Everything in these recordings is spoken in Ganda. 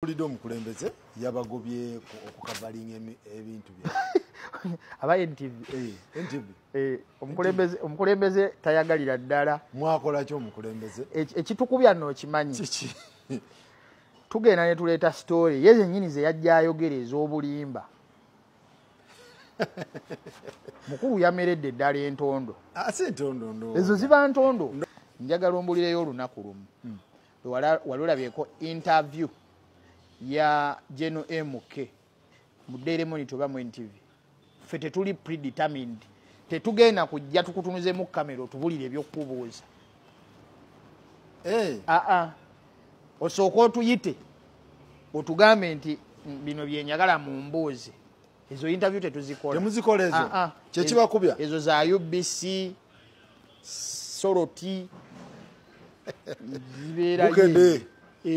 Ulido omukulembeze yabagobye okukavalinga ebintu bya aba NTV omukulembeze tayagalira ddala mwakola kyo omukulembeze ekitukubya no kimanyi tugenda ne tuleeta story yeze nnyini ze yajja ayogereza obulimba mukulu yameredde ddala entondo ase entondo ndo ezo ziba ntondo njagala ombulireyo olunaku lumu walolabyeko interview ya Jeno MK mudere monitor ba mu NTV fete tuli predetermined tetugenda kujja tukutunuze mu kamera otubulire ebyokubuuza osooka otuyite otugambe nti bino byenyagala mu mbuuzi ezo interview tetuzikola temuzikola ezo kye kibakubya ezo za UBC Soroti zibera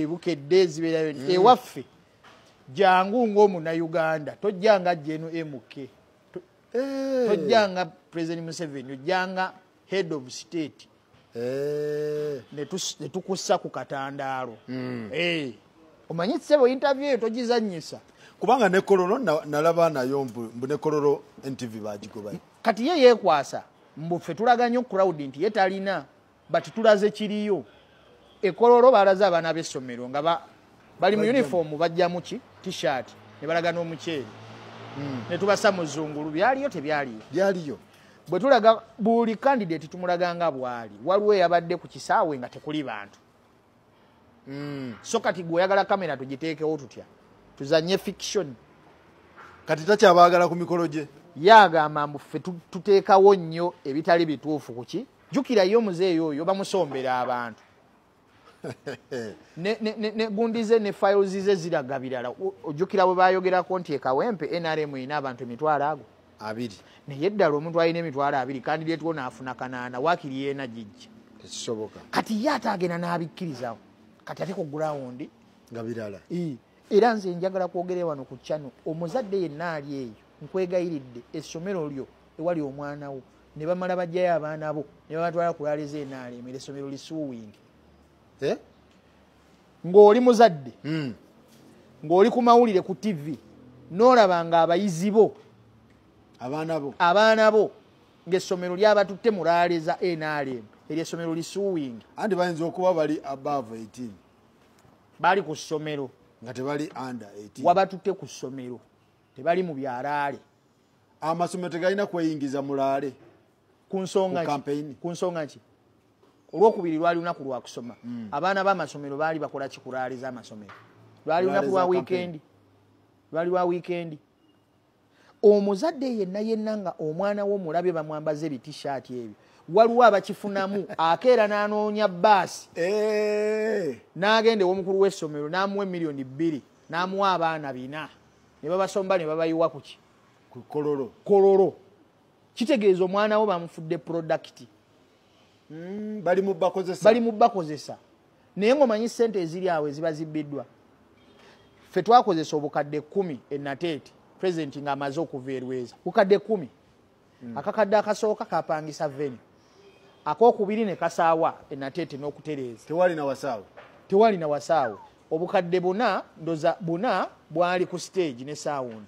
bukedde zibera ewaffe jangu ng'omuna Uganda tojjanga Jeno MK tojjanga President Museveni ojjanga head of state ne tukussa ku katandaalo omanyi sebo interview tojizanyisa kubanga ne kololo nalaba nayo mbu ne kololo NTV bagigoba kati ye yekwasa mbu ffe tulaganya crowd nti ye talina but tulaze kiriyo ekololo balaze abaana b'essomero nga bali mu uniform bajja mu t-shirt ne balaga n'omuceeri ne tubasa muzungulu byaliyo byaliyo bwe tulaga buli candidate tumulaganga bwali waliwo yabadde ku kisaawe nga tekuli bantu so kati gwe oyagala kamera tugiteekewo tutya tuzanye fiction kati takyabagala ku mikolo gye yagamba mbu ffe tuteekawo nnyo ebitali bituufu kuki jukira yo muzeeyi oyo bamusombera abantu ne gundize ne files ze ziraga birala ojukira bwe bayogerako nti ekawempe NRM ina abantu emitwalo ago 2 naye ddala omuntu alina emitwalo 2 candidate wona afuna kanaana wakiri yena jijja tekisoboka kati ye atagenda n'abikkirizawo kati ate ku ground nga birala era nze njagala kwogere wano ku channel omuzadde yenna ali eyo nkwegayiridde essomero lyo ewali omwana wo ne bamala bajjayo abaana bo ne babatwala kulaaleza NRM essomero lisuuwingi ng'oli muzadde ng'oli ku mawulire ku TV n'olabanga abayizi bo abaana bo ng'essomero lyabatutte mulaaleza NRM ery'essomero lisuuwingi andi bayinza okuba bali above 18 bali ku ssomero nga tebali under 18 wabatutte ku ssomero tebali mu byalaale amasomero tegalina kweyingiza mulaale ku nsonga ki olwokubiri lwali lunaku lwa kusoma abaana b'amasomero baali bakola kikulaaliza amasomero lwali lunaku lwa weekend omuzadde yenna nga omwana wo mulabye bamwambaza ebitishati ebyo waliwo abakifunamu akeera n'anoonya baasi n'agenda ew'omukulu w'essomero n'amuwa $2 million n'amuwa abaana 4 ne babasomba ne babayiwa kuki ku kololo kitegeeza omwana wo bamufudde product bali mu bakozesa naye ng'omanyi ssente eziri awo eziba zibbiddwa ffe twakozesa obukadde 10 enateeti president ng'amaze okuva erweza bukadde 10 akakadde akasooka kapangisa venue akokubiri ne kasaawa enateete n'okutereeza tewali na wasaawo obukadde buna bwali ku stage ne sound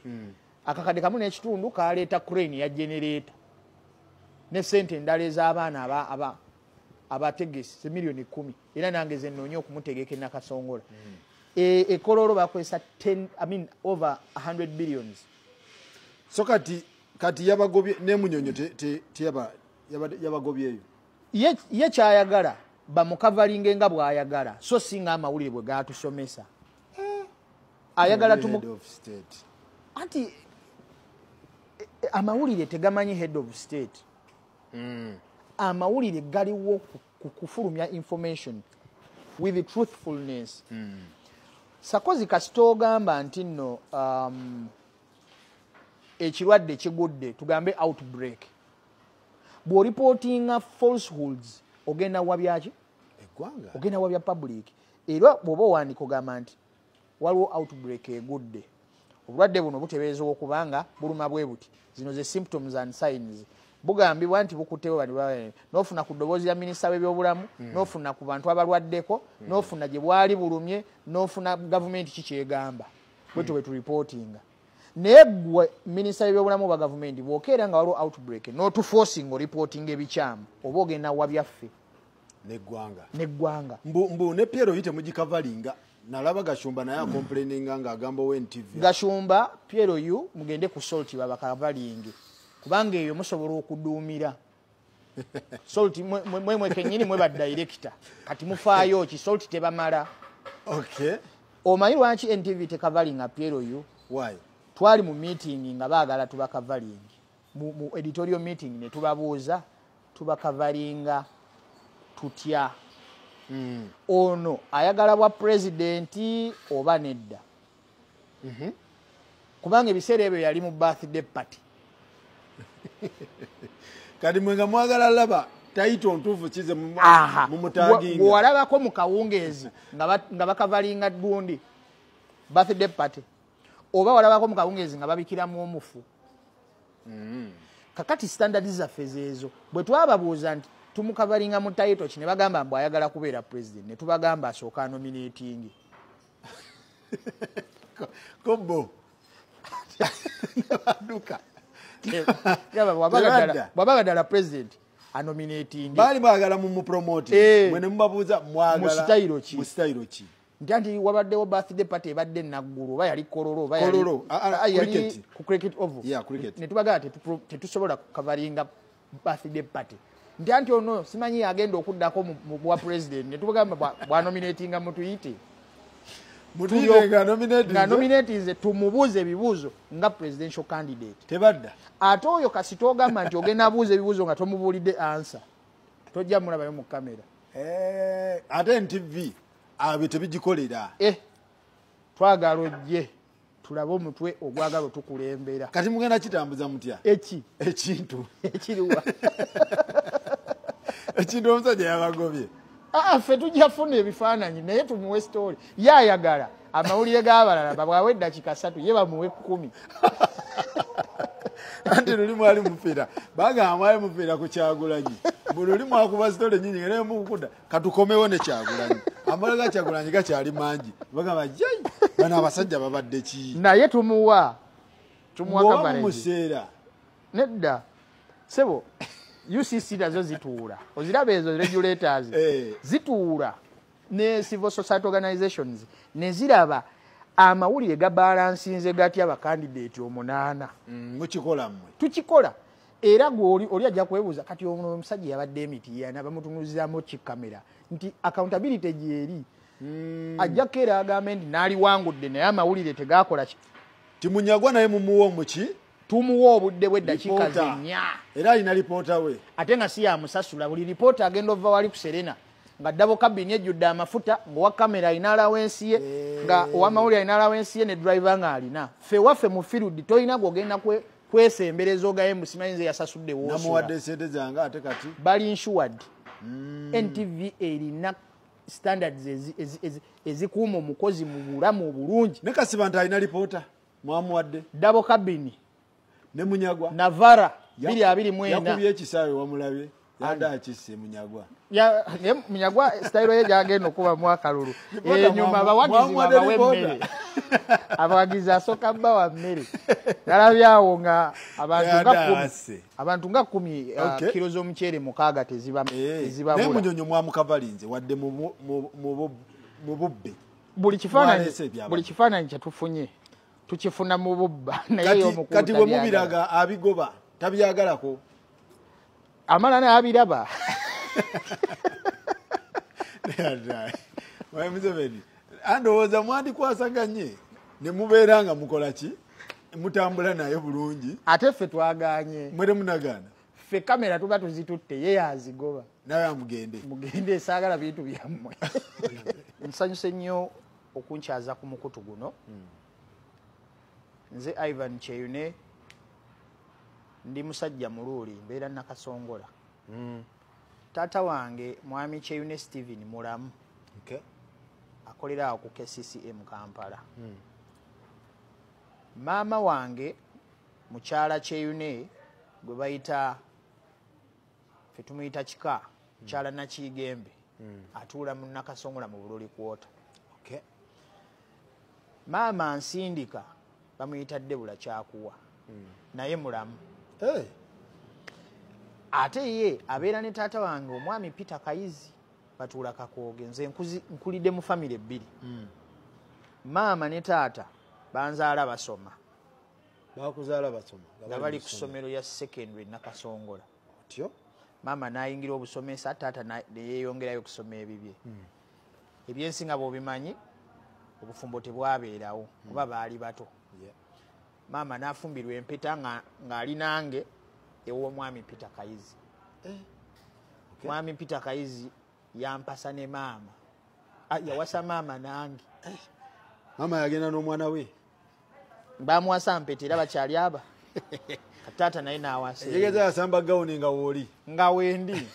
akakadde kamu n'ekitundu kaleeta crane ya generator ne sente endala ez'abaana abategesi $10 million era nange ze nnoonya okumutegeka nakasongola ekololo bakozesa over 100 billions so kati yabagobye n'emunyonyo yabagobyeyo ye kyayagala bamukavalinge nga bw'ayagala so singa amawulire bwe gatusomesa ayagala anti amawulire tegamanyi head of state amawulire galiwo kufulumya information with truthfulness sakozi kasitogamba nti nno ekirwadde kigudde tugambe outbreak bw'oripotinga falsehoods ogenda wabyaki ogenda wabya public era bw'oba owandiika ogamba nti waliwo outbreak egudde obulwadde buno butebeezebwa okubanga buluma bwe buti zino ze symptoms and signs bugambibwa nti bukutewo bali n'ofuna ku ddoboozi ya minisita w'ebyobulamu n'ofuna ku bantu abalwaddeko n'ofuna gye bwali bulumye n'ofuna gavumenti kikyegamba bwetyo bwe turipootinga naye gwe minisita w'ebyobulamu ba gavumenti bw'okeera nga waliwo outbreak n'otuforcing oripootinga ebikyamu oba ogenda wa byaffe neggwanga mbu ne Piero yite mugikavalinga nalaba Gashumba naye complaininga ng'agamba NTV Gashumba Piero yu mugende ku Salt babakavalinge kubanga eyo musobola okuduumira Salt mwe kenyini mwe ba director kati mufaayo ki Salt tebamala omanyi lwaki NTV tekavalinga Piero yu why twali mu meeting nga baagala tubakavalinga mu editorial meeting ne tubabuuza tubakavalinga tutya ono ayagala bwa presidenti oba nedda kubanga ebiseera ebyo yali mu birthday party kati mwenga mwagala laba taito ntuufu kize mu mutaginga bw'olabako mu kawungeezi nga bakavalinga gundi birthday party oba walabako mu kawungeezi nga babikiramu omufu kakati standard zaffe zeezo bwe twababuuza nti tumukavalinga mu taito ki ne bagamba mbu ayagala kubeera president ne tubagamba asooka nominating kobo baduka bw'abaga ddala president anominating baali baagala mu promote mwene mubabuuza mwagala mu sitayiro ki nti wabaddewo birthday party ebadde naggulu oba yali kololo yali ku cricket oval ne tubagala tetusobola kukavalinga birthday party nti ono simanyi agenda okuddako mu bwa president ne tubagamba bwanominatinga mutuyite nga nominatinze tumubuuze ebibuuzo nga presidential candidate tebadda ate oyo kasi togamba nti ogenda abuuza ebibuuzo nga tomubuulidde answer tojja mulabayo mu kamera ate NTV abyo tebigikolera twagala ojje tulabe omutwe ogwagala otukulembera kati mugenda kitambuza mutya ekintu ekiriwa ekintu omusajja yabagobye ffe tujja funa ebifaananyi naye tumuwe story yayagala amawulire g'abalala babwawe eddakiika 3 ye bamuwe 10 anti luli mwali mufiira bagamba mwali mufiira ku Kyagulanyi buli luli mwakuba story nyinyi naye mukukuda katukomewo ne Kyagulanyi amala ga Kyagulanyi gakyali mangi bagamba jai bana abasajja babadde ki naye tumuwa kabarenge museera nedda sebo UCC nazo zituula oziraba ezo regulators zituula ne civil society organizations ne ziraba amawulire gabalansinze gatya abakandidate 8 mukikola mmwe tukikola era gwe oli ajja kwebuuza kati ono omusajja yabadde emitiyana bamutunuzaamu kikamera nti accountability gyeri ajja keera agambe nti naaliwangudde naye amawulire tegakola timunyagwa naye mumuwa omuki tumuwa obudde bw'eddakiika 4 era alina lipoota we ate nga si yamusasula buli lipoota agenda ova wali ku Serena nga ddabo kabini ejjudde amafuta ng'owa kamera alina alawensi ye nga owamawulire alina alawensi ye ne driver nga alina ffe waffe mu field tolina gwogenda kwesembereza ogaye musimanyize yasasudde namuwadde sente zange ate kati bali insured NTV erina standards ezikuuma omukozi mu bulamu obulungi ne kasiba nti alina lipoota mwamuwadde ddabo kabini ne munyagwa Navara 224 yakubye ekisaawe wamulabye yadda akisse munyagwa munyagwa style ye jagenda okuba mwakalulu enyuma abawagizi babawemmere abawagizi asoka bawa mmere yalabyawo nga abantu nga 10 kilo z'omuceere mukaaga tezibabula naye munyonyo mwamukavalinze wadde mu bubbe buli kifaananyi kyatufunye tukifuna mu bubba naye y'omukuuta kati bwe mubiraga abigoba tabyagalako amala naye abiraba Museveni andowooza mwandikwasaganye ne mubeera nga mukola ki mutambula naye bulungi ate ffe twaganye mwere munagaana ffe kamera tuba tuzitutte ye yazigoba nawe amugende mugende saagala bintu byammwe nsanyuse nnyo okunkyaza ku mukutu guno nze Ivan Cheyune ndi musajja muluuli mbeera nakasongola taata wange mwami Cheyune Steven mulamu akolera awo ku KCCM Kampala maama wange mukyala Cheyune gwe bayita fe tumuyita kika kyala nakiigembe atuula mu Nakasongola mu Buloli kwota. Okay. Maama nsindika bamuyita Debula Kyakuwa naye mulamu. Hey. Ate ye abeera ne taata wange omwami Peter Kayizi batuula Kakooge. Nze nkulidde mu famire ebbiri. Maama ne taata banzaala basoma. Bakuzaala basoma nga bali ku ssomero ya secondary Nakasongola. Otyo? Maama n'ayingira obusomesa, taata ne yeeyongerayo okusoma ebibye. Ebyensinga bw'obimanyi obufumbo tebwabeerawo kuba baali bato. Maama n'afumbirwa empeta ng'ali nange ew'omwami Peter Kayizi. Mwami Peter Kayizi yampasa ne maama. Yawasa maama nange. Maama yagenda n'omwana we? Bamuwasa mpeta era bakyali aba. Taata naye n'awasa. Yegeza yasamba gawuni nga wooli. Nga wendi.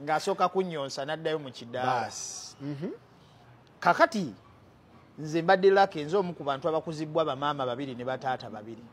Ng'asooka kunnyonsa n'addayo mu kidaala. Kakati nze mbadde lake nze omu ku bantu abakuzibwa bamaama babiri ne bataata babiri.